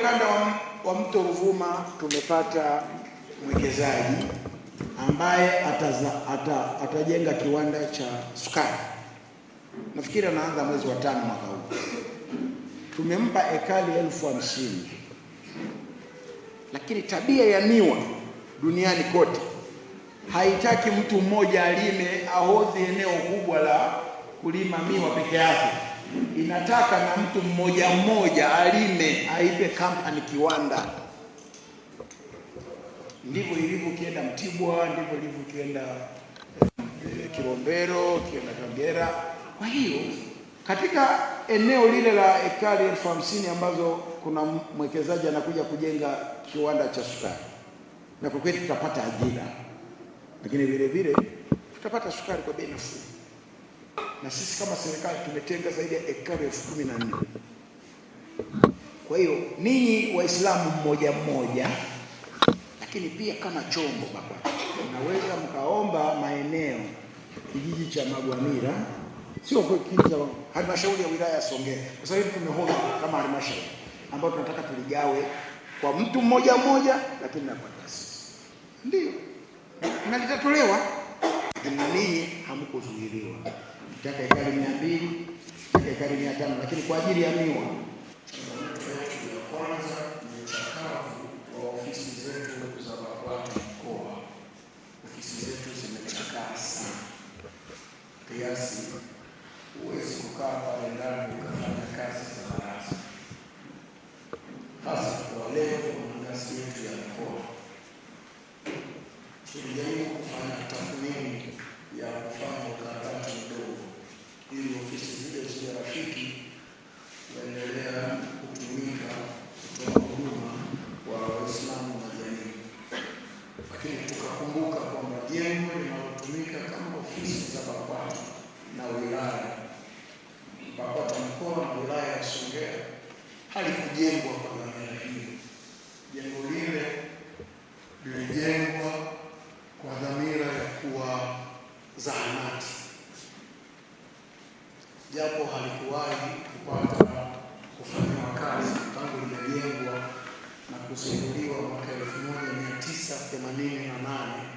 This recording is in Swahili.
ukanda wa mto Ruvuma tumepata mwekezaji ambaye atajenga kiwanda cha sukari. Nafikiri anaanza mwezi wa 5 mwaka huu. Tumempa ekari 50,000. Lakini tabia ya miwa duniani kote haitaki mtu mmoja alime ahodhi eneo kubwa la kulima miwa peke yake. Inataka na mtu mmoja mmoja alime, aipe kampani kiwanda. Ndivyo ilivyo kienda Mtibwa, ndivyo ilivyo kienda Kilombero, kienda Kagera. Kwa hiyo katika eneo lile la ekari 50,000 ambazo kuna mwekezaji anakuja kujenga kiwanda cha sukari, na kwa kweli tutapata ajira, lakini vile vile tutapata sukari kwa bei nafuu. Na sisi kama serikali tumetenga zaidi ya ekari 14,000. Kwa hiyo ninyi Waislamu mmoja mmoja, lakini pia kama chombo baba, unaweza mkaomba maeneo kijiji cha Magwamira, sio kwa kijiji cha halmashauri ya wilaya ya Songea. Kwa sababu tumehoja kama halmashauri ambayo tunataka tuligawe kwa mtu mmoja mmoja, lakini na kwa taasisi. Ndio. Na litatolewa, lakini ninyi hamkuzuiliwa. Tutaka ekari 200, tutaka ekari 500, lakini kwa ajili ya miwa. Kwanza ni uchakavu wa ofisi zetu za BAKWATA mkoa. Ofisi zetu zimechakaa sana kiasi huwezi kukaa pale ndani ukafanya kazi za baraza, hasa kwa leo na ngazi yetu ya mkoa. Tulijaribu kufanya tathmini ya kufanya ukarabati mdogo ili ofisi zile ziwe rafiki kuendelea kutumika kutoa huduma kwa Waislamu na jamii. Lakini tukakumbuka kwamba jengo linalotumika kama ofisi za BAKWATA na wilaya, BAKWATA mkoa na wilaya ya Songea, halikujengwa kwa dhamira hiyo. Jengo lile lilijengwa kwa dhamira ya kuwa zahanati, japo halikuwahi kupata kufanyiwa kazi tangu limejengwa na kuzinduliwa mwaka 1988.